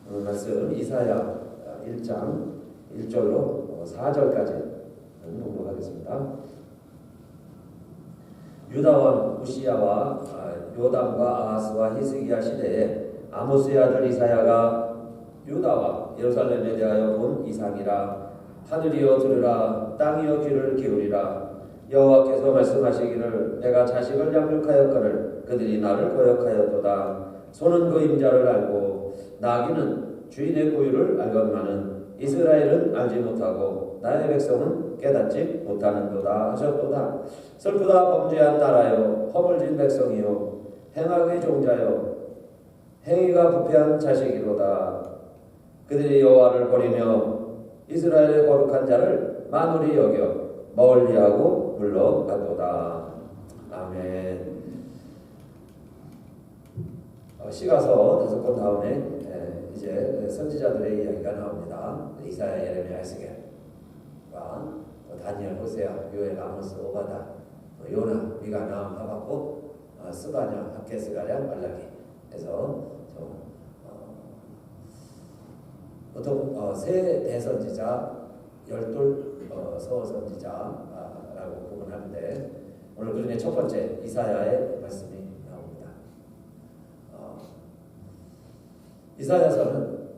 오늘 말씀 이사야 1장 1절로 4절까지 공부하겠습니다. 유다 왕 우시야와 요담과 아하스와 히스기야 시대에 아모스의 아들 이사야가 유다와 예루살렘에 대하여 본 이상이라. 하늘이여 들으라, 땅이여 귀를 기울이라. 여호와께서 말씀하시기를 내가 자식을 양육하였거늘 그들이 나를 거역하였도다. 소는 그 임자를 알고 나귀는 주인의 고유를 알건만은 이스라엘은 알지 못하고 나의 백성은 깨닫지 못하는도다 하셨도다. 슬프다 범죄한 나라여, 허물진 백성이요, 행악의 종자여, 행위가 부패한 자식이로다. 그들이 여호와를 버리며 이스라엘의 거룩한 자를 만홀히 여겨 멀리하고 물러갔도다. 아멘. 시가서 5권 다음에 이제 선지자들의 이야기가 나옵니다. 이사야, 예레미야, 에스겔과 다니엘, 호세아, 요엘, 아모스, 오바다, 요나, 미가, 나움, 하박국, 스바냐, 학개, 스가랴, 말라기. 그래서 보통 세 대선지자, 열둘 서선지자라고 구분하는데 오늘 그중에 첫 번째 이사야의 말씀이 나옵니다. 이사야서는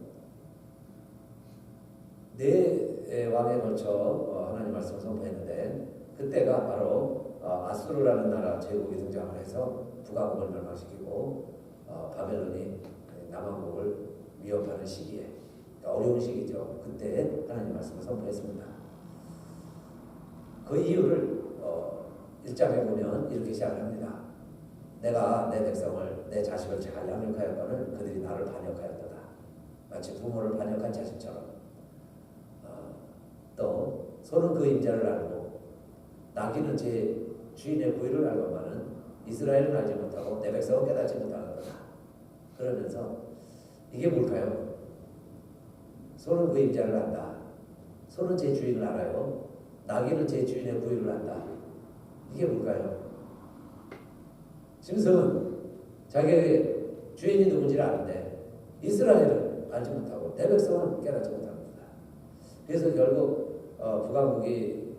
네 왕에 걸쳐 하나님 말씀을 선포했는데 그때가 바로 아수르라는 나라 제국이 등장을 해서 북왕국을 멸망시키고 바벨론이 남왕국을 위협하는 시기에, 어려운 시기죠. 그때 하나님 말씀을 선포했습니다. 그 이유를 1장에 보면 이렇게 시작합니다. 내가 내 백성을, 내 자식을 잘 양육하였거늘 그들이 나를 반역하였도다. 마치 부모를 반역한 자식처럼. 또 소는 그 임자를 알고 나귀는 제 주인의 부위를 알건만은 이스라엘은 알지 못하고 내 백성은 깨닫지 못하는도다. 그러면서 이게 뭘까요? 소는 그 임자를 안다. 소는 제 주인을 알아요. 나귀는 제 주인의 부위를 안다. 이게 뭘까요? 짐승은 자기의 주인이 누군지를 아는데 이스라엘은 알지 못하고 내 백성은 깨닫지 못합니다. 그래서 결국 북왕국이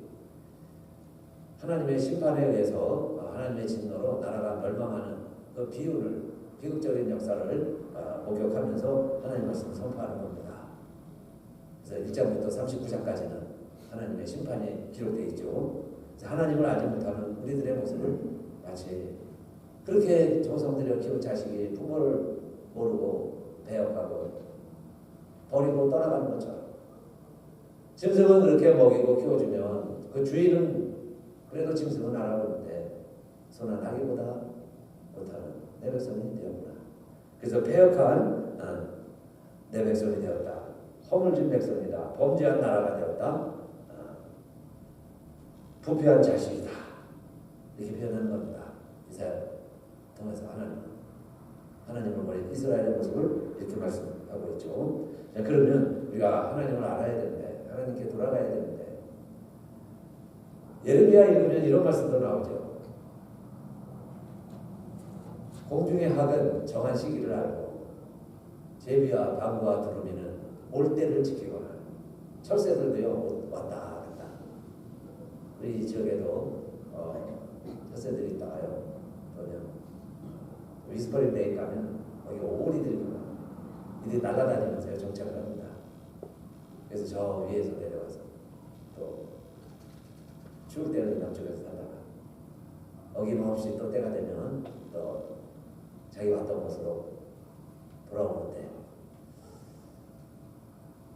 하나님의 심판에 의해서 하나님의 진노로 나라가 멸망하는 그 비극적인 역사를 목격하면서 하나님 말씀을 선포하는 겁니다. 그래서 1장부터 39장까지는 하나님의 심판이 기록되어 있죠. 그래서 하나님을 알지 못하는 우리들의 모습을 마치 그렇게 조성들여 키운 자식이 부모를 모르고 배역하고 버리고 떠나가는 것처럼, 짐승은 그렇게 먹이고 키워주면 그 주인은 그래도 짐승은 알아보는데 소나 나귀보다 못하는 내 백성이 되었구나. 그래서 배역한 내 백성이 되었다. 허물진 백성이다. 범죄한 나라가 되었다. 부패한 자식이다. 이렇게 표현하는 겁니다. 이사야 통해서 하나님을 버린 이스라엘의 모습을 이렇게 말씀하고 있죠. 자, 그러면 우리가 하나님을 알아야 되는데, 하나님께 돌아가야 되는데, 예레미야 읽으면 이런 말씀도 나오죠. 공중의 학은 정한 시기를 알고 제비와 방구와 두루미는 올 때를 지키거나, 철새들도요 왔다 갔다. 우리 지역에도 철새들이 있다가요, 위스퍼링데이 가면 거기 오리들이 이들이 날아다니면서 정착을 합니다. 그래서 저 위에서 내려와서 또 추울 때는 남쪽에서 살다가 어김없이 또 때가 되면 또 자기 왔던 곳으로 돌아오는데,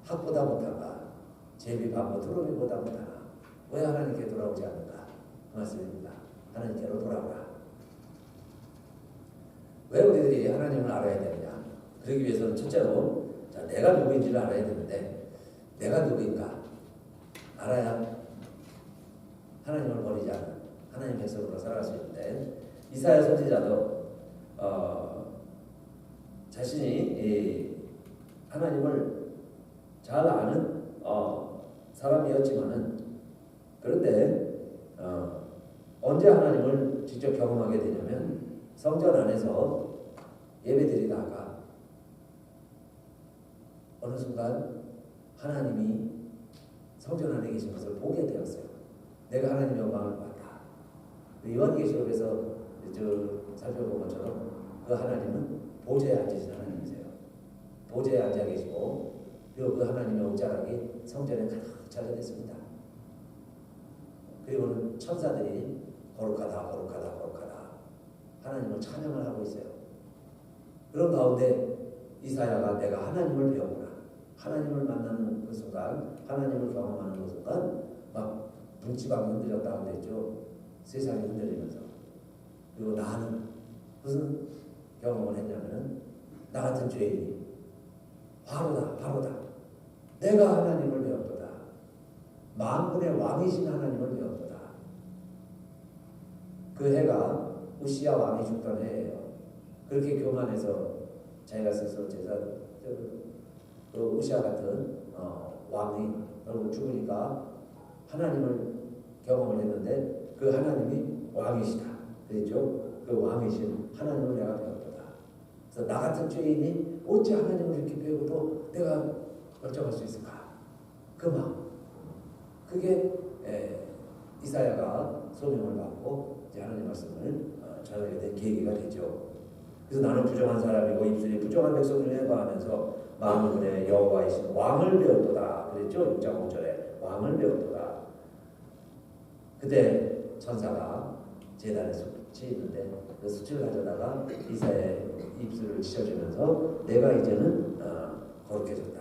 학보다 못한가, 제비, 방구, 두루미보다 못하나, 왜 하나님께 돌아오지 않는가? 그 말씀입니다. 하나님께로 돌아오라. 왜 우리들이 하나님을 알아야 되느냐? 그러기 위해서는 첫째로 내가 누구인지를 알아야 되는데, 내가 누구인가 알아야 하나님을 버리지 않는 하나님 백성으로 살아갈 수 있는데, 이사야 선지자도 자신이 하나님을 잘 아는 사람이었지만은, 그런데 언제 하나님을 직접 경험하게 되냐면 성전 안에서 예배드리다가 어느 순간 하나님이 성전 안에 계신 것을 보게 되었어요. 내가 하나님의 영광을 봤다. 요한계시록에서 살펴본 것처럼 그 하나님은 보좌에 앉으신 하나님이세요. 보좌에 앉아 계시고 그리고 그 하나님의 옷자락이 성전에 가득 차게 됐습니다. 그리고는 천사들이 거룩하다 거룩하다 거룩하다 하나님을 찬양을 하고 있어요. 그런 가운데 이사야가 내가 하나님을 배웠구나. 하나님을 만나는 그 순간, 하나님을 경험하는 그 순간 막 문지방이 흔들렸다고 그랬죠. 세상이 흔들리면서. 그리고 나는 무슨 경험을 했냐면 나 같은 죄인이 바로다. 내가 하나님을 배웠도다. 만군의 왕이신 하나님을 배웠도다. 그 해가 우시야 왕이 죽던 해예요. 그렇게 교만해서 자기가 스스로 그 우시야 같은 왕이 결국 죽으니까 하나님을 경험을 했는데 그 하나님이 왕이시다. 그랬죠? 그 왕이신 하나님을 내가 배웠도다. 그래서 나 같은 죄인이 어찌 하나님을 이렇게 배우고도 내가 멀쩡할 수 있을까? 그 마음. 그게 이사야가 소명을 받고 이제 하나님 말씀을 전하게 된 계기가 되죠. 그래서 나는 부정한 사람이고 입술이 부정한 백성을 해방하면서 만군의 여호와이신 왕을 배웠도다. 그랬죠? 6장 5절에 왕을 배웠도다. 그때 천사가 제단에 숯이 있는데 그 숯을 가져다가 이사야의 입술을 찢어주면서 내가 이제는 거룩해졌다.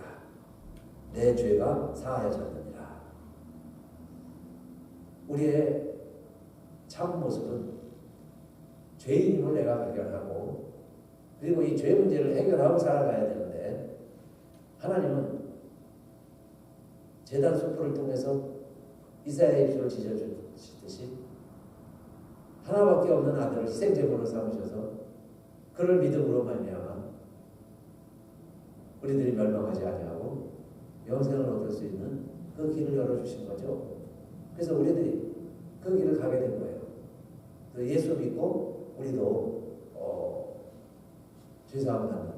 내 죄가 사하여졌느니라. 우리의 참 모습은 죄인임을 내가 발견하고 그리고 이 죄 문제를 해결하고 살아가야 되는데 하나님은 제단 숯불을 통해서 이사야의 입술을 찢어주시듯이 하나밖에 없는 아들을 희생제물로 삼으셔서 그를 믿음으로 말미암아 우리들이 멸망하지 아니하고 영생을 얻을 수 있는 그 길을 열어주신 거죠. 그래서 우리들이 그 길을 가게 된 거예요. 예수 믿고 우리도 죄사함을 하는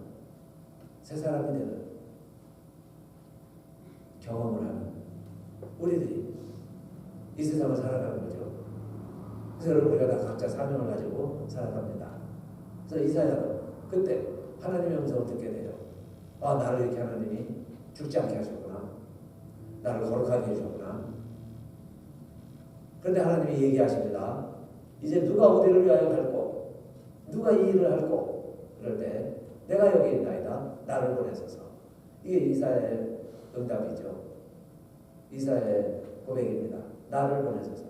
새 사람이 되는 경험을 하는 우리들이 이 세상을 살아가는 거죠. 그래서 여러분 우리가 다 각자 사명을 가지고 살아갑니다. 그래서 이사야는 그때 하나님의 음성을 듣게 돼요. 아, 나를 이렇게 하나님이 죽지 않게 하셨구나. 나를 거룩하게 해주셨구나. 그런데 하나님이 얘기하십니다. 이제 누가 우리를 위하여 갈고 누가 이 일을 할고 그럴 때 내가 여기 있나이다. 나를 보내소서. 이게 이사야의 응답이죠. 이사야의 고백입니다. 나를 보내소서.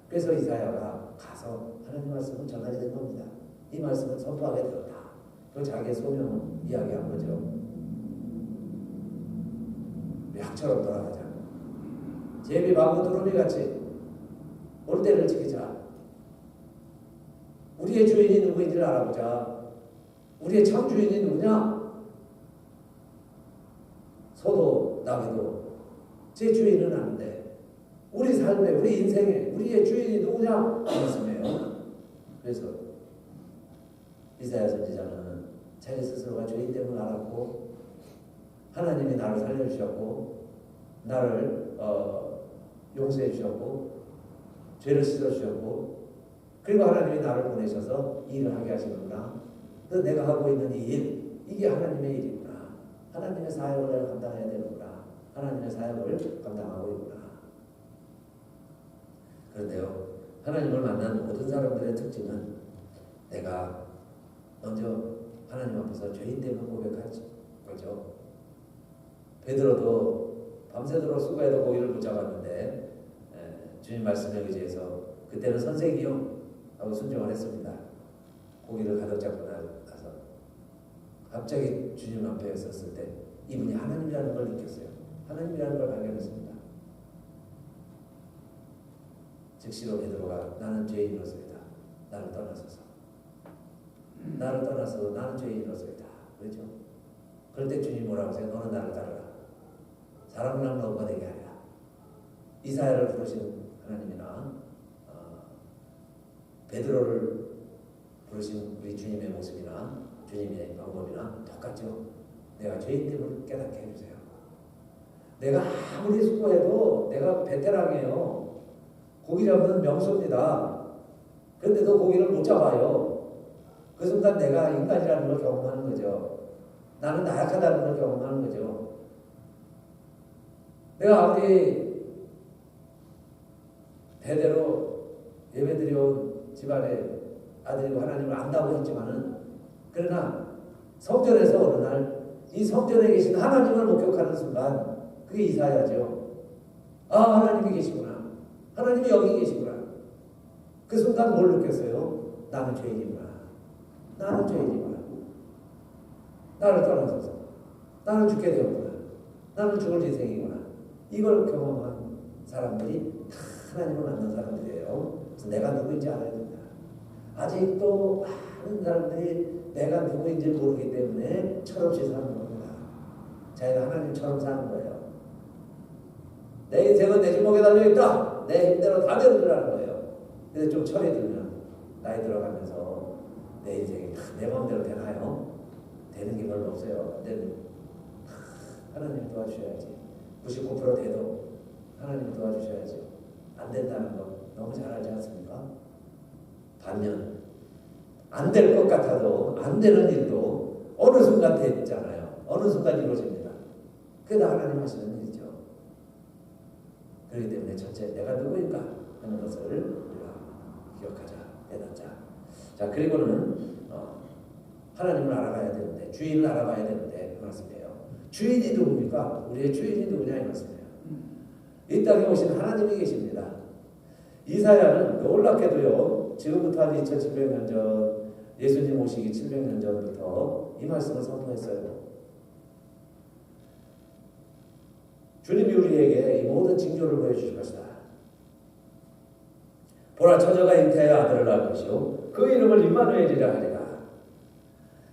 그래서 이사야가 가서 하나님 말씀을 전하게 된 겁니다. 이 말씀을 선포하게 되었다. 그 자기의 소명을 이야기한 거죠. 약처럼 돌아가자. 제비 망고 두루미같이 올 때를 지키자. 우리의 주인이 누구인지를 알아보자. 우리의 참 주인이 누구냐? 소도 나비도 제 주인은 아는데 우리 삶에 우리 인생에 우리의 주인이 누구냐? 말씀이에요. 그래서 이사야 선지자는 자기 스스로가 죄인됨을 알았고 하나님이 나를 살려주셨고 나를 용서해 주셨고 죄를 씻어주셨고 그리고 하나님이 나를 보내셔서 일을 하게 하시는구나. 그래서 내가 하고 있는 이 일, 이게 하나님의 일이구나. 하나님의 사역을 내가 감당해야 되는구나. 하나님의 사역을 감당하고 있구나. 그런데요, 하나님을 만난 모든 사람들의 특징은 내가 먼저 하나님 앞에서 죄인됨을 고백할 거죠. 베드로도 밤새도록 수고해도 고기를 못 잡았는데 주님 말씀에 의지해서 그때는 선생이요 하고 순종을 했습니다. 고기를 가득 잡고 나서 갑자기 주님 앞에 섰을 때 이분이 하나님이라는 걸 느꼈어요. 하나님이라는 걸 발견했습니다. 즉시로 베드로가 나는 죄인으로서이다. 나를 떠나소서. 나를 떠나서 나는 죄인으로서이다. 그렇죠? 그럴 때 주님 뭐라고 하세요? 너는 나를 따르라. 사람을 한 너가 되게 하리라. 이사야를 부르신 하나님이나 베드로를 부르신 우리 주님의 모습이나 주님의 방법이나 똑같죠. 내가 죄인됨을 깨닫게 해주세요. 내가 아무리 수고해도 내가 베테랑이에요. 고기 잡는 명수입니다. 그런데도 고기를 못 잡아요. 그 순간 내가 인간이라는 걸 경험하는 거죠. 나는 나약하다는 걸 경험하는 거죠. 내가 아무리 대대로 예배드려온 집안의 아들이고 하나님을 안다고 했지만은, 그러나 성전에서 어느 날 이 성전에 계신 하나님을 목격하는 순간 그게 이사야죠. 아, 하나님이 계시구나. 하나님이 여기 계시구나. 그 순간 뭘 느꼈어요? 나는 죄인이구나. 나는 죄인이구나. 나를 떠나서서 나는 죽게 되었구나. 나는 죽을 인생이구나. 이걸 경험한 사람들이 다 하나님을 만난 사람들이에요. 그래서 내가 누구인지 알아야 된다. 아직도 많은 사람들이 내가 누구인지 모르기 때문에 철없이 사는 겁니다. 자기가 하나님처럼 사는 거예요. 내 인생은 내 주먹에 달려있다. 내 힘대로 다 되어주라는 거예요. 근데 좀 철이 들면, 나이 들어가면서 내 인생이 내 마음대로 되나요? 되는 게 별로 없어요. 근데 하나님 도와주셔야지. 99% 돼도 하나님 도와주셔야지. 안 된다는 거 너무 잘 알지 않습니까? 반면 안 될 것 같아도 안 되는 일도 어느 순간 됐잖아요. 어느 순간 이루어집니다. 그게 다 하나님 하시는 일이죠. 그렇기 때문에 첫째, 내가 누구인가 하는 것을 우리가 기억하자, 깨닫자. 자, 그리고는 하나님을 알아가야 되는데, 주인을 알아가야 되는데 그 말씀이에요. 주인이 누굽니까? 우리의 주인이 누구냐 이 말씀이에요. 이 땅에 오신 하나님이 계십니다. 이사야는 놀랍게도요, 지금부터 한 2700년 전, 예수님 오시기 700년 전부터 이 말씀을 선포했어요. 주님이 우리에게 이 모든 징조를 보여주실 것이다. 보라, 처녀가 잉태하여 아들을 낳을 것이요 그 이름을 임마누엘이라 하리라.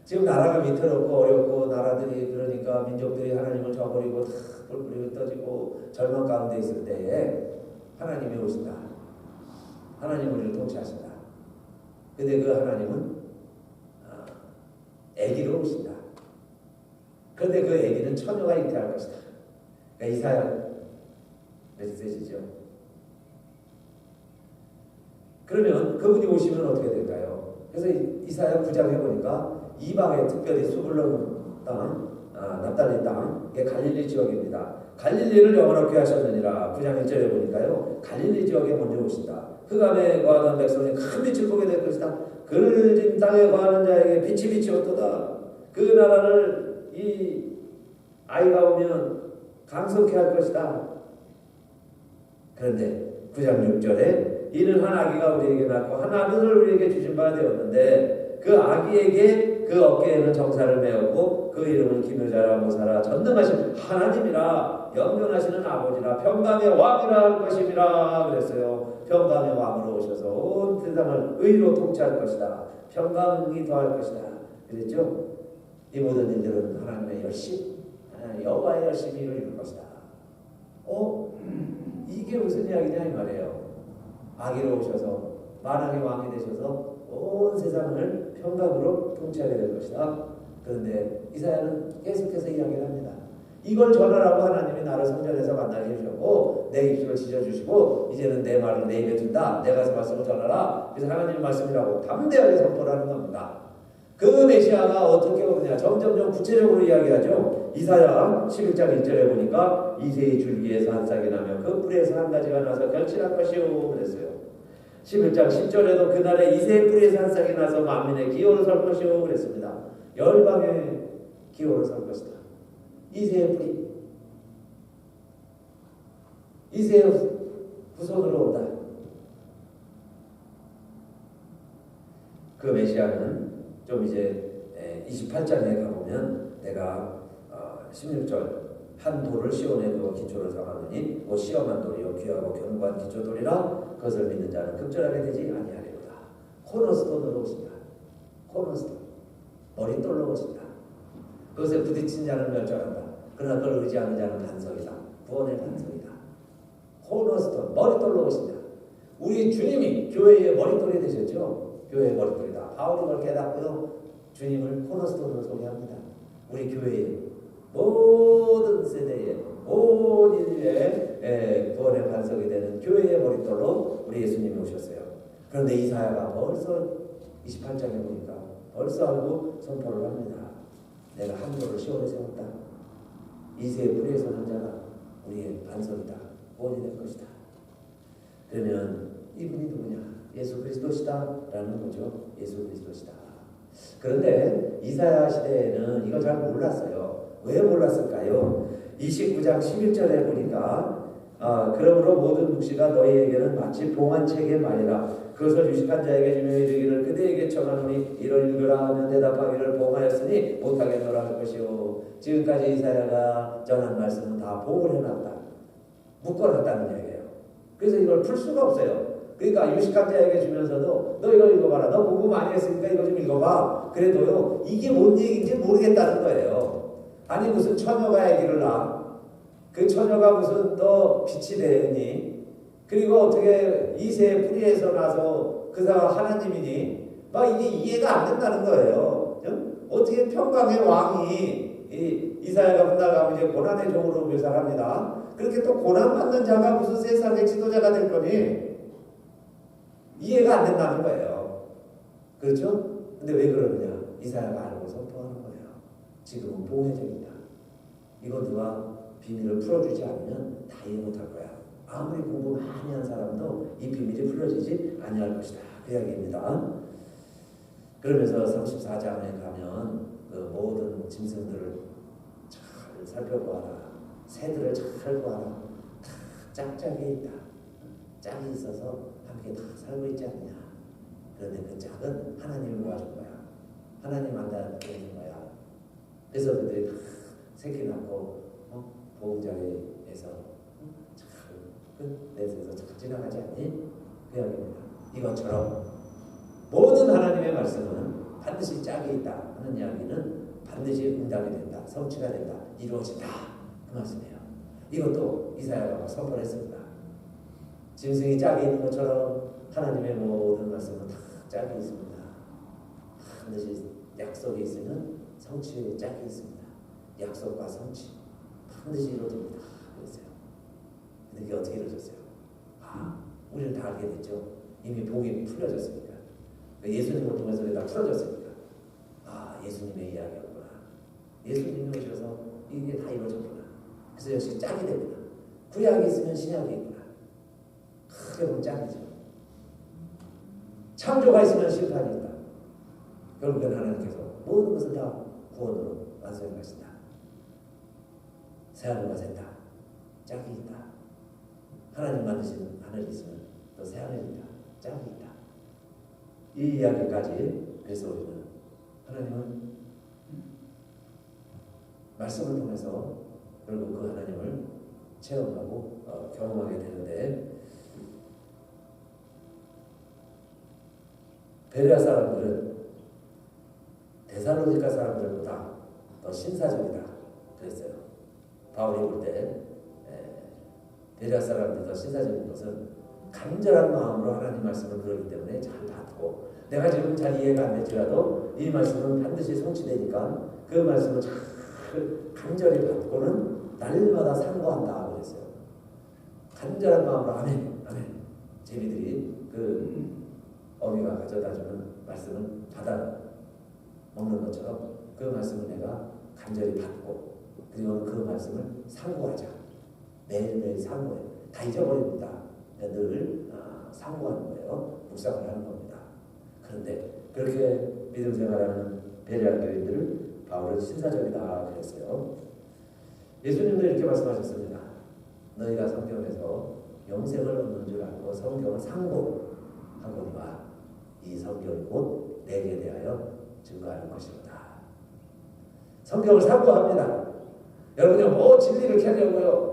지금 나라가 위태롭고 어렵고, 나라들이, 그러니까 민족들이 하나님을 저버리고 다 뿔뿔이 떠지고 절망 가운데 있을 때에 하나님이 오신다. 하나님 우리를 통치하신다. 근데 그 하나님은 아기로 오신다. 그런데 그 아기는 처녀가 잉태할 것이다. 그러니까 이사야 메시지죠. 그러면 그분이 오시면 어떻게 될까요? 그래서 이사야 9장에 보니까 이방에, 특별히 수불론 땅, 납달리 땅, 이게 갈릴리 지역입니다. 갈릴리를 영원하게 하셨느니라. 9장 1절에 보니까요, 갈릴리 지역에 먼저 오신다. 흑암에 거하던 백성이 큰 빛을 보게 될 것이다. 그늘진 땅에 거하는 자에게 빛이 비치었도다. 그 나라를 이 아이가 오면 강성케 할 것이다. 그런데 9장 6절에 이는 한 아기가 우리에게 낳고 한 아들을 우리에게 주신 바 되었는데 그 아기에게 그 어깨에는 정사를 메었고 그 이름은 기묘자라 모사라 전능하신 하나님이라 영원하시는 아버지라 평강의 왕이라 할 것임이라 그랬어요. 평강의 왕으로 오셔서 온 세상을 의로 통치할 것이다. 평강이 더할 것이다. 그랬죠? 이 모든 일들은 하나님의 열심, 여호와의 열심히 이루어질 것이다. 이게 무슨 이야기냐 이 말이에요. 아기로 오셔서 만왕의 왕이 되셔서 온 세상을 평강으로 통치하게 될 것이다. 그런데 이사야는 계속해서 이야기를 합니다. 이걸 전하라고 하나님이 나를 성전에서 만나게 해주셨고 내 입술을 지져주시고 이제는 내 말을 내 입에 둔다. 내가 말씀을 전하라. 그래서 하나님의 말씀이라고 담대하게 선포하는 겁니다. 그 메시아가 어떻게 오느냐 점점점 구체적으로 이야기하죠. 이사야 11장 1절에 보니까 이새의 줄기에서 한 싹이 나며 그 뿌리에서 한 가지가 나서 결실할 것이요 그랬어요. 11장 10절에도 그날에 이새의 뿌리에서 한 싹이 나서 만민의 기호로 설 것이요 그랬습니다. 열방의 기호로 설 것이다. 이새의 뿌리, 이새의 후손으로 온다. 그 메시아는 좀 이제 28장에 가보면 내가 16절 한 돌을 시온에 두어 기초를 삼았느니 곧 시험한 돌이요 귀하고 견고한 기초돌이라 그것을 믿는 자는 급절하게 되지 아니하리로다. 코너스톤으로 오신다. 코너스톤 머릿돌로 오신다. 그것에 부딪힌 자는 멸절한다. 그러나 그걸 의지하는 자는 반석이다. 구원의 반석이다. 코너스톤 머릿돌로 오신다. 우리 주님이 교회의 머릿돌이 되셨죠. 교회의 머릿돌이다. 바울이 그걸 깨닫고요 주님을 코너스톤으로 소개합니다. 우리 교회의 모든 세대에 온 인류의 구원의 반석이 되는 교회의 머릿돌로 우리 예수님이 오셨어요. 그런데 이사야가 벌써 28장에 보니까 벌써 알고 선포를 합니다. 내가 한도를 시온에 세웠다. 이새의 뿌리에서 난 자가 우리의 반석이다. 구원이 될 것이다. 그러면 이분이 누구냐? 예수 그리스도시다 라는 거죠. 예수 그리스도시다. 그런데 이사야 시대에는 이걸 잘 몰랐어요. 왜 몰랐을까요? 29장 11절에 보니까 그러므로 모든 묵시가 너희에게는 마치 봉안책의 말이라. 그것을 유식한 자에게 주며 이르기를 그대에게 청하노니 이를 읽으라 하면 대답하기를 봉하였으니 못하겠노라 할 것이요. 지금까지 이사야가 전한 말씀은 다 봉을 해놨다. 묶어놨다는 얘기예요. 그래서 이걸 풀 수가 없어요. 그러니까 유식한 자에게 주면서도 너 이거 읽어봐라. 너 공부 많이 했으니까 이거 좀 읽어봐. 그래도요 이게 뭔 얘기인지 모르겠다는 거예요. 아니 무슨 처녀가 얘기를 나. 그 처녀가 무슨 너 빛이 되니? 그리고 어떻게 이새의 뿌리에서 나서 그 사람 하나님이니? 막 이게 이해가 안 된다는 거예요. 어떻게 평강의 왕이 이사야가 분다가 이제 고난의 종으로 묘사합니다. 그렇게 또 고난받는 자가 무슨 세상의 지도자가 될 거니? 이해가 안 된다는 거예요. 그렇죠? 근데 왜 그러느냐? 이사야가 알고 선포하는 거예요. 지금은 봉해적이다. 이거 누가 비밀을 풀어주지 않으면 다 이해 못할 거야. 아무리 공부 많이 한 사람도 이 비밀이 풀어지지 아니할 것이다. 그 이야기입니다. 그러면서 34장에 가면 그 모든 짐승들을 잘 살펴보아라. 새들을 잘 보아라. 다 짝짝이 있다. 짝이 있어서 함께 다 살고 있지 않느냐. 그런데 그 짝은 하나님이 모아준 거야. 하나님 안다는 거야. 그래서 그들이 다 새끼 낳고 보호자리에서 잘 끝내서 잘 지나가지 않니? 그 이야기입니다. 이것처럼 모든 하나님의 말씀은 반드시 짝이 있다 하는 이야기는 반드시 응답이 된다. 성취가 된다. 이루어진다. 그 말씀이에요. 이것도 이사야가 선포를 했습니다. 짐승이 짝이 있는 것처럼 하나님의 모든 말씀은 다 짝이 있습니다. 반드시 약속이 있으면 성취의 짝이 있습니다. 약속과 성취 반드시 이루어집니다. 그랬어요. 근데 이게 어떻게 이루어졌어요? 우리는 다 알게 됐죠. 이미 복이 풀려졌으니까. 예수님을 통해서 다 풀어졌으니까. 예수님의 이야기였구나. 예수님이 오셔서 이게 다 이루어졌구나. 그래서 역시 짝이 되구나. 구약이 있으면 신약이 있구나. 크게 보면 짝이죠. 창조가 있으면 심판이 있다. 결국엔 하나님께서 모든 것을 다 구원으로 완성해 가신다. 새하늘과 새 땅, 짝이 있다. 하나님 만드신 하늘이 있으면 또 새하늘이다. 짝이 있다. 이 이야기까지 그래서 우리는 하나님은 말씀을 통해서 결국 그 하나님을 체험하고 경험하게 되는데 베레아 사람들은 데살로니가 사람들보다 더 신사적이다 그랬어요. 바울이 볼 때 베레아 사람들이 더 신사적인 것은 간절한 마음으로 하나님 말씀을 들었기 때문에 잘 받고 내가 지금 잘 이해가 안 될지라도 이 말씀은 반드시 성취되니까 그 말씀을 잘 간절히 받고는 날마다 상고한다 그랬어요. 간절한 마음으로 아멘 아멘 제비들이 그 어미가 가져다주는 말씀을 받아 먹는 것처럼 그 말씀을 내가 간절히 받고 그리고 그 말씀을 상고하자. 매일매일 상고해. 다 잊어버립니다. 늘 상고하는 거예요. 묵상을 하는 겁니다. 그런데 그렇게 믿음 생활하는 베레아 교인들을 바울은 신사적이다 그랬어요. 예수님도 이렇게 말씀하셨습니다. 너희가 성경에서 영생을 얻는 줄 알고 성경을 상고하거니와 이 성경이 곧 내게 대하여 증거하는 것이로다. 성경을 상고합니다. 여러분이 뭐 진리를 캐려고요.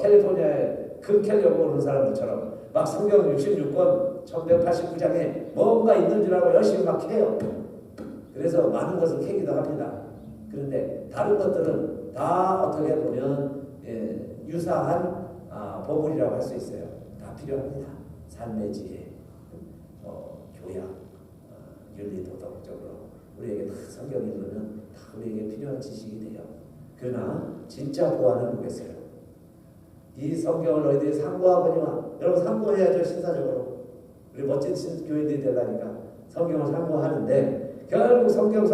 캘리포니아에 금 캐려고 오는 사람들처럼 막 성경 66권 1189장에 뭔가 있는 줄 알고 열심히 막 캐요. 그래서 많은 것을 캐기도 합니다. 그런데 다른 것들은 다 어떻게 보면 유사한 보물이라고 할 수 있어요. 다 필요합니다. 삶의 지혜, 교양, 윤리 도덕적으로 우리에게 다 성경이 읽으면 다 우리에게 필요한 지식이 돼요. 그러나 진짜 보아는 뭐겠어요? 이 성경을 너희들이 상고하거니와, 여러분 상고해야죠. 신사적으로 우리 멋진 교회들이 되려니까 성경을 상고하는데, 결국 성경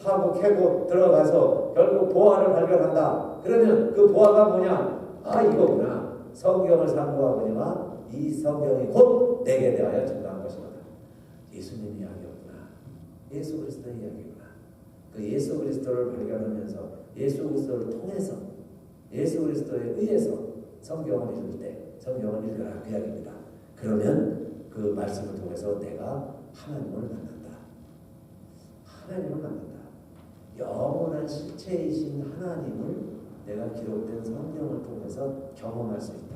파고 캐고 들어가서 결국 보아를 발견한다. 그러면 그 보아가 뭐냐? 아, 이거구나. 성경을 상고하거니와 이 성경이 곧 내게 대하여 증거한 것이구나. 예수님 이야기였구나. 예수 그리스도의 이야기구나. 그 예수 그리스도를 발견하면서 예수 그리스도를 통해서 예수 그리스도에 의해서 성경을 읽을 때 성경을 읽으라 그 이야기입니다. 그러면 그 말씀을 통해서 내가 하나님을 만난다. 하나님을 만난다. 영원한 실체이신 하나님을 내가 기록된 성경을 통해서 경험할 수 있다.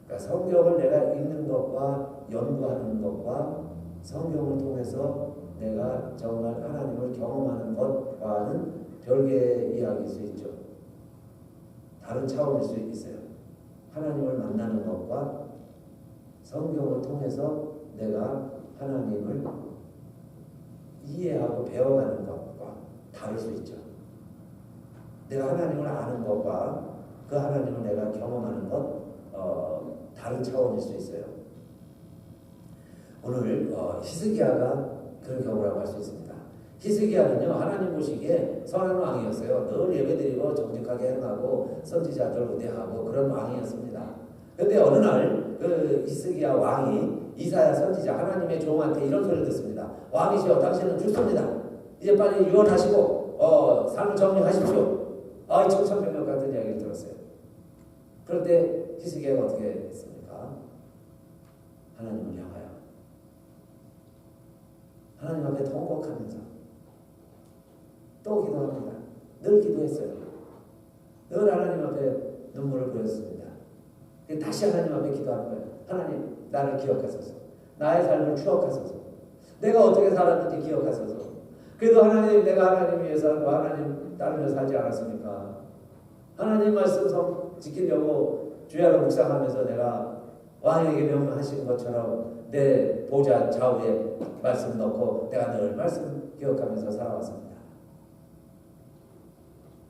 그러니까 성경을 내가 읽는 것과 연구하는 것과 성경을 통해서 내가 정말 하나님을 경험하는 것과는 별개의 이야기일 수 있죠. 다른 차원일 수 있어요. 하나님을 만나는 것과 성경을 통해서 내가 하나님을 이해하고 배워가는 것과 다를 수 있죠. 내가 하나님을 아는 것과 그 하나님을 내가 경험하는 것 다른 차원일 수 있어요. 오늘 히스기야가 그런 경우라고 할 수 있습니다. 히스기야는요, 하나님 보시기에 선한 왕이었어요. 늘 예배드리고 정직하게 행하고 선지자들 우대하고 그런 왕이었습니다. 그런데 어느 날 그 히스기야 왕이 이사야 선지자 하나님의 종한테 이런 소리를 듣습니다. 왕이시여, 당신은 죽습니다. 이제 빨리 유언하시고 삶을 정리하십시오. 이 청천벽력 같은 이야기를 들었어요. 그런데 히스기야가 어떻게 했습니까? 하나님을 향하여 하나님 앞에 통곡하면서 또 기도합니다. 늘 기도했어요. 늘 하나님 앞에 눈물을 보였습니다. 다시 하나님 앞에 기도하는 거예요. 하나님, 나를 기억하소서. 나의 삶을 추억하소서. 내가 어떻게 살았는지 기억하소서. 그래도 하나님, 내가 하나님 위해서 살고 하나님 따르며 살지 않았습니까? 하나님 말씀 지키려고 주야로 묵상하면서 내가 왕에게 명령하신 것처럼 내 보좌 좌우에 말씀 넣고 내가 늘 말씀 기억하면서 살아왔습니다.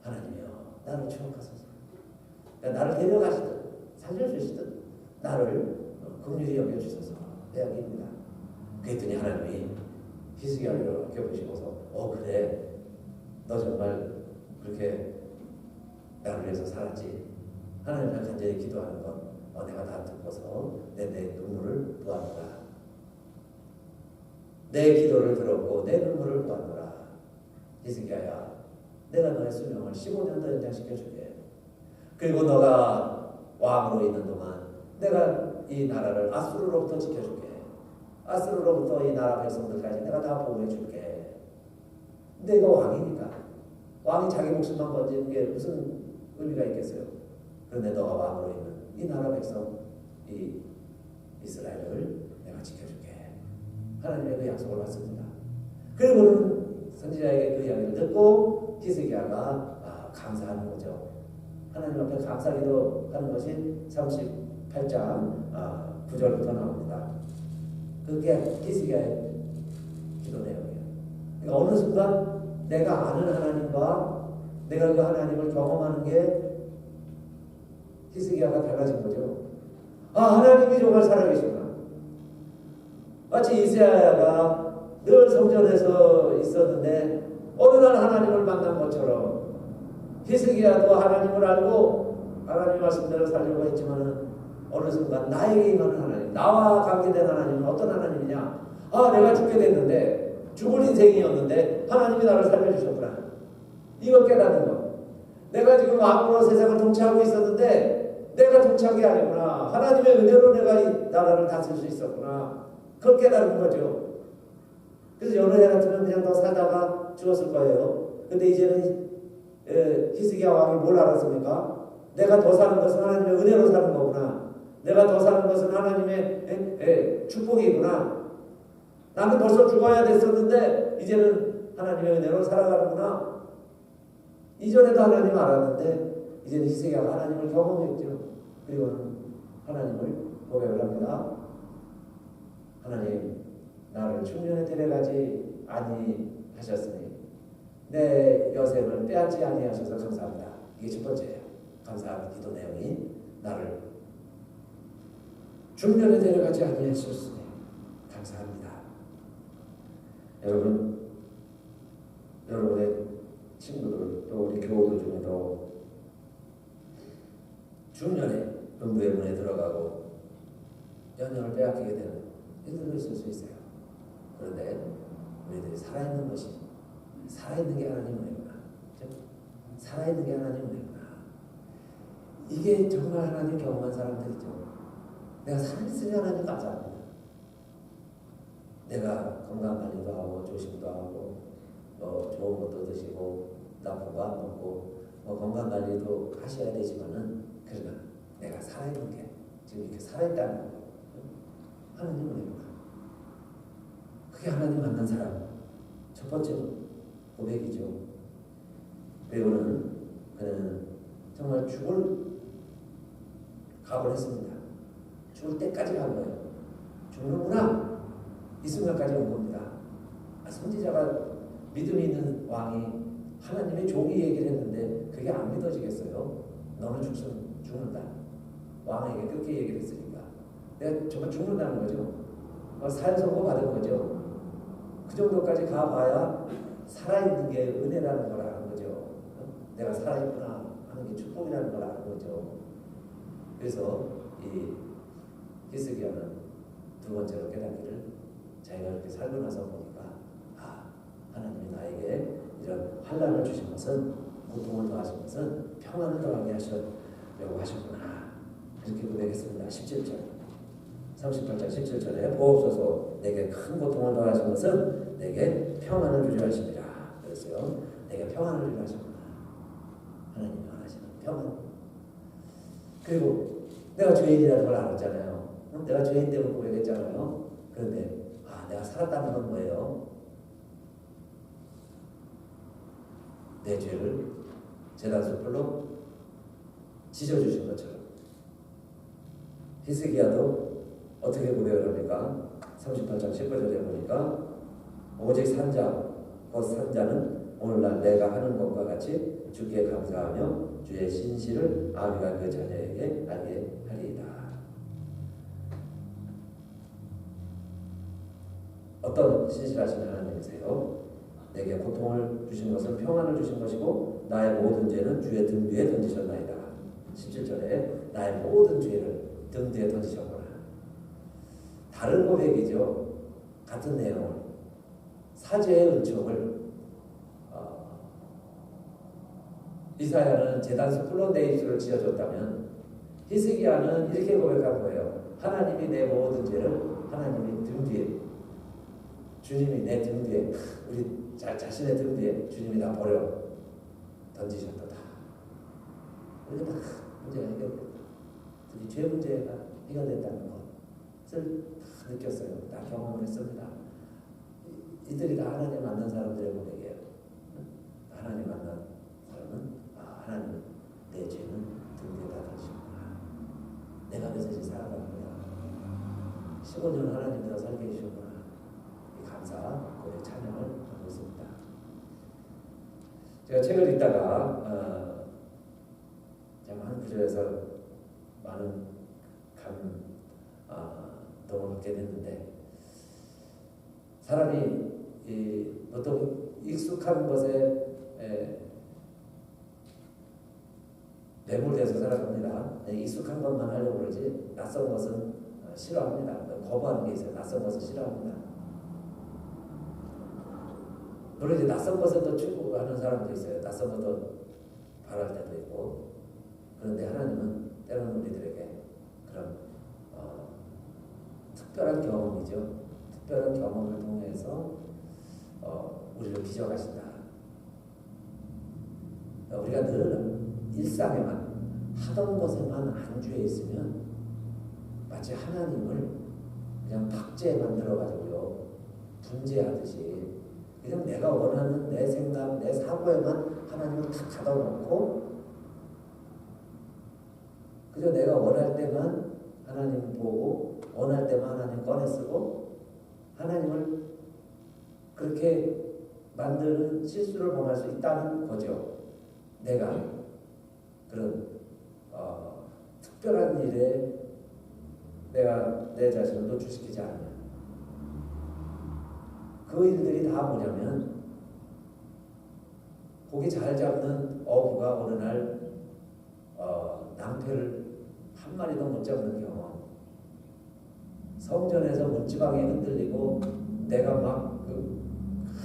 하나님이여, 나를 추억하소서. 나를 데려가시든 살려주시든 나를 긍휼히 여겨주소서. 이야기입니다. 그랬더니 하나님이 히스기야를 이렇게 보시고서 그래, 너 정말 그렇게 나를 위해서 살았지. 하나님을 간절히 기도하는 건 내가 다 듣고서 내 눈물을 보았노라. 내 기도를 들었고 내 눈물을 보았노라. 히스기야야, 내가 너의 수명을 15년 더 연장시켜줄게. 그리고 너가 왕으로 있는 동안 내가 이 나라를 아수르로부터 지켜줄게. 아수르로부터 이 나라 백성들까지 내가 다 보호해줄게. 내가 왕이니까. 왕이 자기 목숨만 건지는 게 무슨 의미가 있겠어요? 그런데 너가 왕으로 있는 이 나라 백성, 이 이스라엘을 내가 지켜줄게. 하나님의 그 약속을 받습니다. 그리고는 선지자에게 그 이야기를 듣고 히스기야가 감사하는 거죠. 하나님 앞에 감사기도 하는 것이 38장 9절부터 나옵니다. 그게 히스기야의 기도 내용이에요. 그러니까 어느 순간 내가 아는 하나님과 내가 그 하나님을 경험하는 게 히스기야가 달라진 거죠. 하나님이 정말 살아계시구나. 마치 이사야가 늘 성전에서 있었는데 어느 날 하나님을 만난 것처럼 히스기야도 하나님을 알고 하나님의 말씀대로 살려고 했지만 어느 순간 나에게 임하는 하나님, 나와 관계된 하나님은 어떤 하나님이냐? 내가 죽게 됐는데 죽을 인생이었는데 하나님이 나를 살려주셨구나. 이걸 깨닫는 것. 내가 지금 왕으로 세상을 통치하고 있었는데 내가 통치한 게 아니구나. 하나님의 은혜로 내가 이 나라를 다스릴 수 있었구나. 그걸 깨닫는 거죠. 그래서 여러 해 같으면 그냥 더 살다가 죽었을 거예요. 근데 이제는 히스기야 왕이 뭘 알았습니까? 내가 더 사는 것은 하나님의 은혜로 사는 거구나. 내가 더 사는 것은 하나님의 축복이구나. 나는 벌써 죽어야 됐었는데 이제는 하나님의 은혜로 살아가는구나. 이전에도 하나님 알았는데 이제는 히스기야가 하나님을 경험했죠. 그리고 하나님을 고백을 합니다. 하나님, 나를 충년에 데려가지 아니하셨으니 내 내 여생을 빼앗지 아니하셔서 감사합니다. 이게 첫 번째예요. 감사하는 기도 내용이 나를 중년에 데려가지 아니하셨으니 감사합니다. 여러분의 친구들 또 우리 교우들 중에도 중년에 음부의 문에 들어가고 연령을 빼앗기게 되는 일들도 있을 수 있어요. 그런데 우리들이 살아있는 것이 살아있는 게 하나님 은혜구나. 살아있는 게 하나님 은혜구나. 이게 정말 하나님 경험한 사람들이죠. 내가 살아있으니 하나님 감사합니다. 내가 건강관리도 하고 조심도 하고 좋은 것도 드시고 나쁜 거 안 먹고 건강관리도 하셔야 되지만은 그러나 내가 살아있는 게 지금 이렇게 살아있다는 거 하나님 은혜구나. 그게 하나님 만난 사람 첫 번째 고백이죠. 그리고는 그는 정말 죽을 각오를 했습니다. 죽을 때까지 간 거예요. 죽는구나 이 순간까지 온 겁니다. 선지자가 믿음이 있는 왕이 하나님의 종이 얘기를 했는데 그게 안 믿어지겠어요? 너는 죽는다. 왕에게 그렇게 얘기를 했으니까 내가 정말 죽는다는 거죠. 사형 선고 받은 거죠. 그 정도까지 가봐야 살아있는 게 은혜라는 걸 아는 거죠. 내가 살아있구나 하는 게 축복이라는 걸 아는 거죠. 그래서 이 히스기야는 두 번째로 깨닫기를 자기가 이렇게 살고 나서 보니까 하나님이 나에게 이런 환난을 주신 것은 고통을 더하신 것은 평안을 더하게 하시려고 하셨구나. 이렇게 고백했습니다. 17절 38장 17절에 보옵소서 내게 큰 고통을 더하신 것은 내게 평안을 주려 하십니다. 그랬어요. 내게 평안을 주려 하셨구나. 하나님이 원하시는 평안. 그리고 내가 죄인이라는 걸 알았잖아요. 내가 죄인 때문에 고백했잖아요. 그런데 내가 살았다는 건 뭐예요? 내 죄를 제단수풀로 찢어주신 것처럼 히스기야도 어떻게 고백을 합니까? 38장 19절에 보니까 오직 산자 곧 산자는 오늘날 내가 하는 것과 같이 주께 감사하며 주의 신실을 아비가 그 자녀에게 알게 하리이다. 어떤 신실하신 하나님이세요? 내게 고통을 주신 것은 평안을 주신 것이고 나의 모든 죄는 주의 등 뒤에 던지셨나이다. 17절에 나의 모든 죄를 등 뒤에 던지셨구나. 다른 고백이죠. 같은 내용을 사죄의 은총을 이사야는 제단수풀로 내 입술을 지어줬다면 히스기야는 이렇게 고백한 거예요. 하나님이 내 모든 죄를 하나님이 등 뒤에 주님이 내 등 뒤에 우리 자신의 등 뒤에 주님이 다 버려 던지셨도다. 그러니까 다 문제가 해결됐다. 특히 죄 문제가 해결됐다는 것을 다 느꼈어요. 다 경험을 했습니다. 이들이 다 하나님 만난 사람들의 고백이에요. 하나님 만난 사람은 하나님 내 죄는 등 뒤에 다 던지셨구나. 내가 그래서 이제 살아가는 거야. 15년 하나님 더 살게 해주셨구나. 이 감사 고백 찬양을 하고 있습니다. 제가 책을 읽다가 한 구절에서 많은 감동을 얻게 됐는데 사람이 보통 익숙한 것에 매몰돼서 살아갑니다. 익숙한 것만 하려고 그러지 낯선 것은 싫어합니다. 거부하는 게 있어요. 낯선 것은 싫어합니다. 물론 이제 낯선 것을 더 추구하는 사람도 있어요. 낯선 것도 바랄 때도 있고. 그런데 하나님은 때로는 우리들에게 그런 특별한 경험이죠. 특별한 경험을 통해서 우리를 빚어가신다. 우리가 늘 일상에만 하던 것에만 안주해 있으면 마치 하나님을 그냥 박제에 만들어가지고요. 분재하듯이 그냥 내가 원하는 내 생각, 내 사고에만 하나님을 탁 가둬놓고 그저 내가 원할 때만 하나님 보고 원할 때만 하나님 꺼내 쓰고 하나님을 그렇게 만드는 실수를 범할 수 있다는 거죠. 내가 그런 특별한 일에 내가 내 자신을 노출시키지 않으면 그 일들이 다 뭐냐면 고기 잘 잡는 어부가 어느 날 낭패를 한 마리도 못 잡는 경험, 성전에서 문지방이 흔들리고 내가 막 그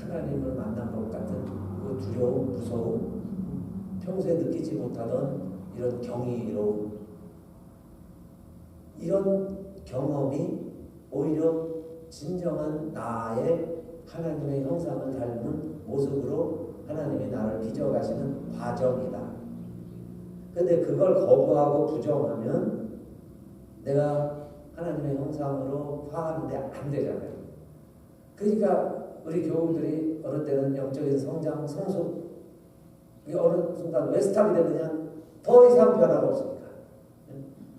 하나님을 만난 것 같은 그 두려움, 무서움, 평소에 느끼지 못하던 이런 경이로움, 이런 경험이 오히려 진정한 나의 하나님의 형상을 닮은 모습으로 하나님이 나를 빚어가시는 과정이다. 근데 그걸 거부하고 부정하면 내가 하나님의 형상으로 화하는데 안 되잖아요. 그러니까 우리 교우들이 어느 때는 영적인 성장, 성숙, 이게 어느 순간 왜 스탑이 되느냐? 더 이상 변화가 없으니까.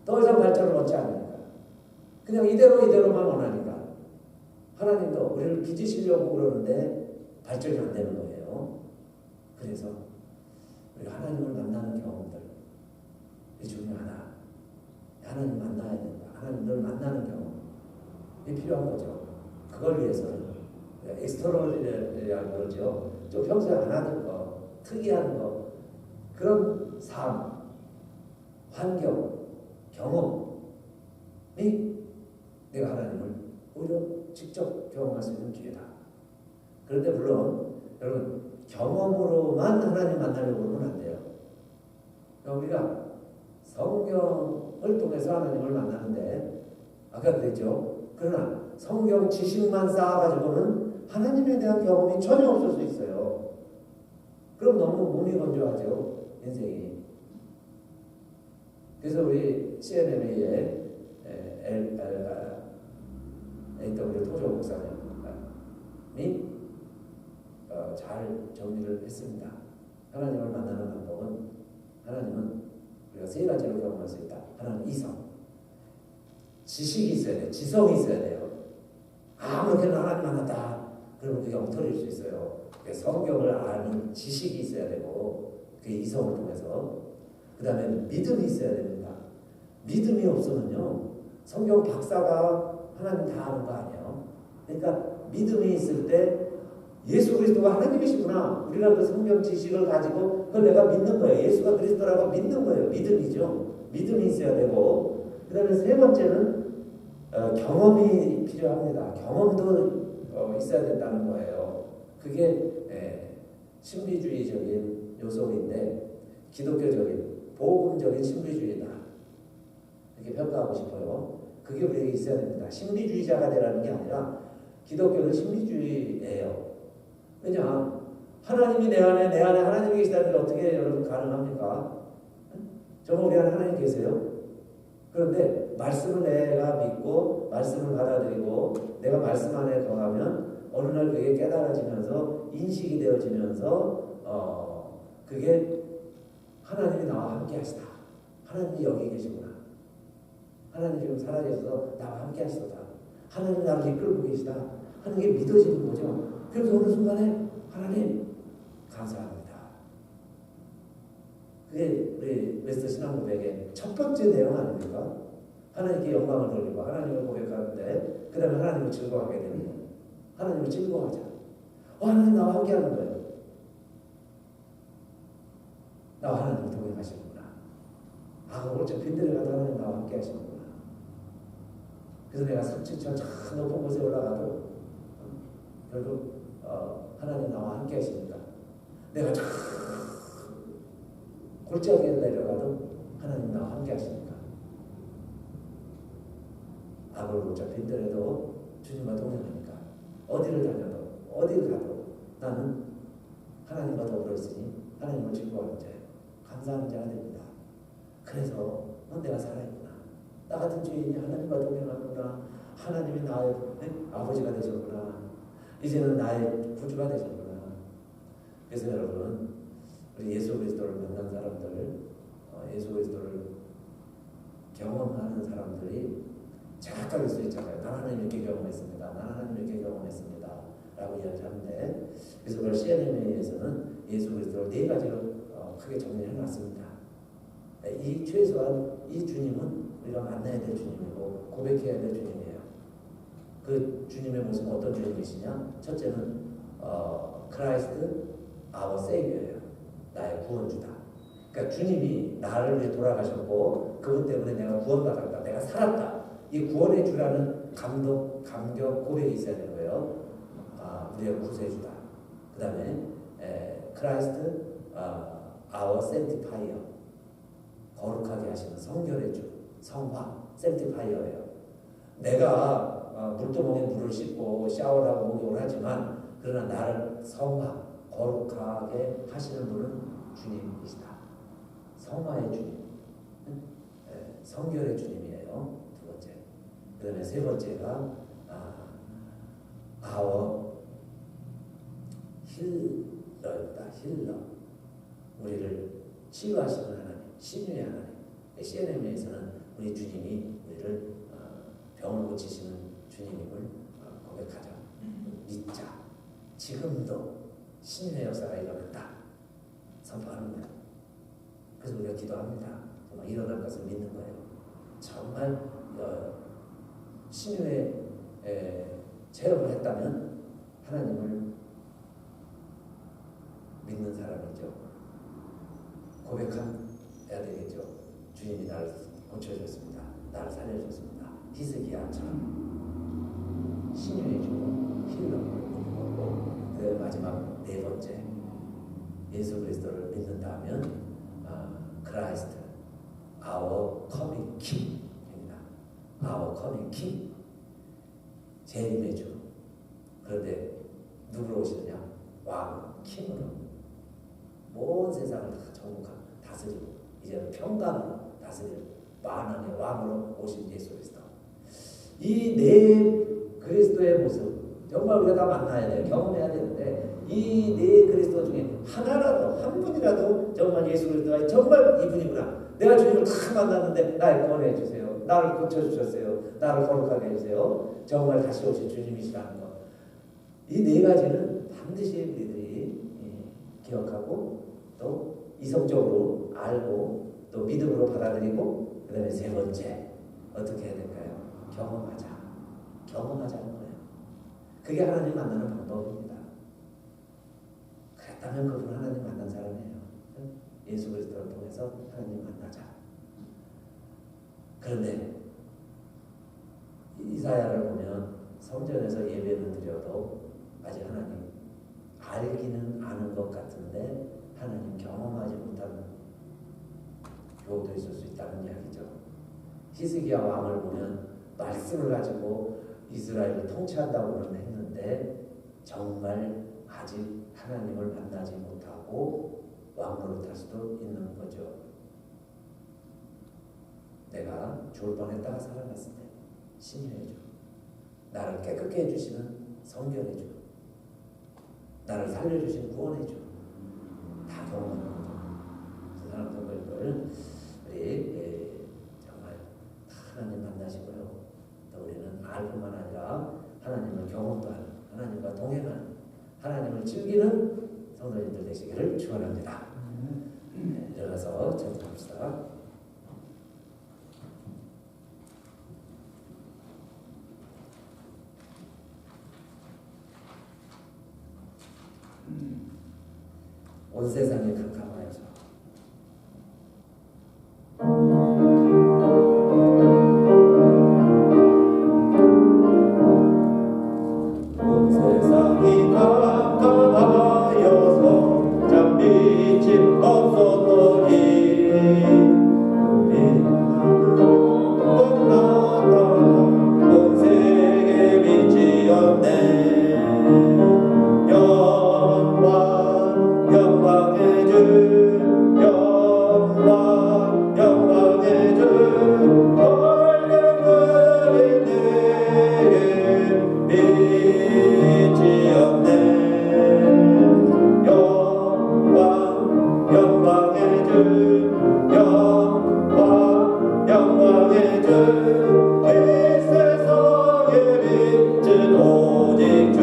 더 이상 발전을 얻지 않으니까. 그냥 이대로만 원하니까. 하나님도 우리를 빚으시려고 그러는데 발전이 안 되는 거예요. 그래서 우리가 하나님을 만나는 경험들, 이게 중요하다. 하나님 만나야 된다. 하나님을 만나는 경험이 필요한 거죠. 그걸 위해서는 엑스트로디너리라고 그러죠. 좀 평소에 안 하는 거, 특이한 거, 그런 삶, 환경, 경험이 내가 하나님을 오히려 직접 경험할 수 있는 기회다. 그런데 물론 여러분 경험으로만 하나님 만나려고 그러면 안 돼요. 그러니까 우리가 성경을 통해서 하나님을 만나는데 아까 그랬죠. 그러나 성경 지식만 쌓아가지고는 하나님에 대한 경험이 전혀 없을 수 있어요. 그럼 너무 몸이 건조하죠. 인생이. 그래서 우리 CNMA의 AW 토조 목사님이 잘 정리를 했습니다. 하나님을 만나는 방법은 하나님은 우리가 세 가지로 경험할 수 있다. 하나는 이성. 지식이 있어야 돼요. 지성이 있어야 돼요. 아무렇게나 하나님 만났다. 그러면 그게 엉터리일 수 있어요. 성경을 아는 지식이 있어야 되고 그게 이성을 통해서 그 다음에 믿음이 있어야 됩니다. 믿음이 없으면요 성경 박사가 하나님 다 아는 거 아니에요. 그러니까 믿음이 있을 때 예수 그리스도가 하나님이시구나. 우리가 그 성경 지식을 가지고 그걸 내가 믿는 거예요. 예수가 그리스도라고 믿는 거예요. 믿음이죠. 믿음이 있어야 되고 그 다음에 세 번째는 경험이 필요합니다. 경험도 있어야 된다는 거예요. 그게 신비주의적인 요소인데 기독교적인 복음적인 신비주의다. 이렇게 평가하고 싶어요. 그게 우리에게 있어야 됩니다. 신비주의자가 되라는 게 아니라 기독교는 신비주의예요. 왜냐? 하나님이 내 안에 하나님이 계시다는 게 어떻게 여러분 가능합니까? 정말 우리 안에 하나님 계세요? 그런데 말씀을 내가 믿고 말씀을 받아들이고 내가 말씀 안에 거하면 어느 날 그게 깨달아지면서 인식이 되어지면서 그게 하나님이 나와 함께 하시다. 하나님이 여기 계시구나. 하나님 지금 살아계셔서 나와 함께 하시다. 하나님이 나를 이끌고 계시다. 하는 게 믿어지는 거죠. 그래서 어느 순간에 하나님 감사합니다. 그게 우리 웨스트 신앙 고백의 첫 번째 내용 아닙니까? 하나님께 영광을 돌리고 하나님을 고백하는데 그 다음에 하나님을 즐거워하게 되는 거예요. 하나님을 즐거워하자. 하나님 나와 함께 하는 거예요. 나와 하나님을 동행하시는구나. 그걸 빈들에 가도 하나님 나와 함께 하시는구나. 그래서 내가 산지천 저 높은 곳에 올라가도 결국 하나님 나와 함께 하십니다. 내가 저 골짜기에 내려가도 하나님 나와 함께 하십니다. 악을 못 잡힌더라도 주님과 동행하니까 어디를 다녀도 어디를 가도 나는 하나님과 더불어 있으니 하나님을 즐거워하는 자예요. 감사하는 자가 됩니다. 그래서 내가 살아있구나. 나 같은 죄인이 하나님과 동행하는구나. 하나님이 나의 아버지가 되셨구나. 이제는 나의 구주가 되셨구나. 그래서 여러분 우리 예수 그리스도를 만난 사람들, 예수 그리스도를 경험하는 사람들이 착각일 수 있잖아요. 난 하나님 이렇게 경험했습니다. 난 하나님 이렇게 경험했습니다. 라고 이야기하는데, 그래서 그걸 CNM에서는 예수 그리스도를 네 가지로 크게 정리해 놨습니다. 이 최소한 이 주님은 우리가 만나야 될 주님이고 고백해야 될 주님이에요. 그 주님의 모습은 어떤 주님이시냐? 첫째는 크라이스트 아워 세이비어예요. 나의 구원주다. 그러니까 주님이 나를 위해 돌아가셨고 그것 때문에 내가 구원받았다. 내가 살았다. 이 구원의 주라는 감격, 고백이 있어야 되는 거예요. 우리의 구세주다. 그 다음에 크라이스트 아워 센티파이어, 거룩하게 하시는 성결의 주, 성화, 센티파이어예요. 내가 물두멍에 물을 씻고 샤워를 하고 목욕을 하지만 그러나 나를 성화, 거룩하게 하시는 분은 주님이시다. 성화의 주님, 성결의 주님이에요. 두 번째. 그 다음에 세 번째가 our 힐러입니다. 힐러. 우리를 치유하시는 하나님, 신유의 하나님. CNM에서는 우리 주님이 우리를 병을 고치시는 주님임을 고백하죠. 믿자. 지금도 신유의 역사가 일어난다. 선포하는 거예요. 그래서 우리가 기도합니다. 정말 일어날 것을 믿는 거예요. 정말 신유의 체험을 했다면 하나님을 믿는 사람이죠. 고백해야 되겠죠. 주님이 나를 고쳐주셨습니다. 나를 살려주셨습니다. 히스기야처럼 신유의 주 힐러를 믿는 거고, 그 마지막 네 번째 예수 그리스도를 믿는다면 크라이스트 our coming king입니다. our coming king, 재림의 주. 그런데 누구로 오시느냐? 왕, 킹으로 온 세상을 다 정복하고 다스리고 이제는 평강으로 다스릴 만왕의 왕으로 오신 예수 그리스도. 이 네 그리스도의 모습 정말 우리가 다 만나야 돼요. 경험해야 되는데 이 네 그리스도 중에 하나라도, 한 분이라도 정말 예수 그리스도가 정말 이분이구나. 내가 주님을 다 만났는데 날 구원해 주세요. 나를 고쳐주셨어요. 나를 거룩하게 해주세요. 정말 다시 오신 주님이시라는 것. 이 네 가지는 반드시 우리들이 기억하고 또 이성적으로 알고 또 믿음으로 받아들이고, 그 다음에 세 번째 어떻게 해야 될까요? 경험하자는 거예요. 그게 하나님 만나는 방법입니다. 그랬다면 그분 하나님 만난 사람이에요. 예수 그리스도를 통해서 하나님 만나자. 그런데 이사야를 보면 성전에서 예배는 드려도 아직 하나님 알기는 아는 것 같은데 하나님 경험하지 못하는 경우도 있을 수 있다는 이야기죠. 히스기야 왕을 보면 말씀을 가지고 이스라엘을 통치한다고는 했는데 정말 아직 하나님을 만나지 못하고 왕노릇할 수도 있는 거죠. 내가 죽을 뻔했다가 살아났을 때 신유의 주, 나를 깨끗게 해주시는 성결의 주, 나를 살려주신 구원의 주, 다 경험하는 거죠. 그 사람들 우리 정말 하나님 만나시고요. 또 우리는 알뿐만 아니라 하나님을 경험도 하는, 하나님과 동행하는, 하나님을 즐기는 성도님들 되시기를 축원합니다. 일어나서 찬송합시다. 온 세상에 캄캄하여서 온 세상이 캄캄하여서 참 빛이 없었더니 곧 나타나 온 세계에 빛이었네. 영광의 주, 영광의 주, 얼른 내게 빛이었네. 영광의 주, 영광의 주, 이 세상의 빛은 오직 주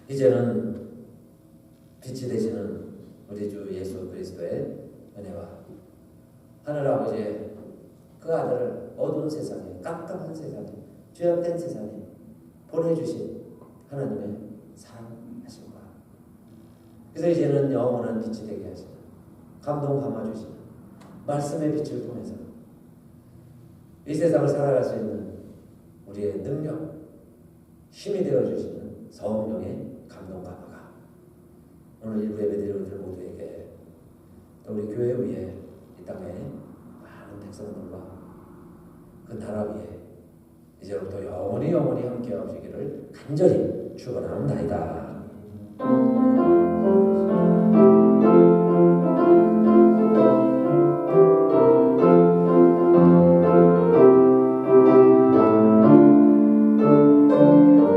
이제는 빛이 되시는 우리 주 예수 그리스도의 은혜와 하늘 아버지의 그 아들을 어두운 세상에, 깜깜한 세상에, 죄악된 세상에 보내주신 하나님의 사랑하심과, 그래서 이제는 영원한 빛이 되게 하시는, 감동 감아주시는 말씀의 빛을 통해서 이 세상을 살아갈 수 있는 우리의 능력, 힘이 되어주시는 성령의 감동 감화가 오늘 일부 예배드리는 우리들 모두에게, 또 우리 교회 위에 이 땅에 많은 백성들과 그 나라 위에 이제부터 영원히 함께 하시기를 간절히 축원합니다.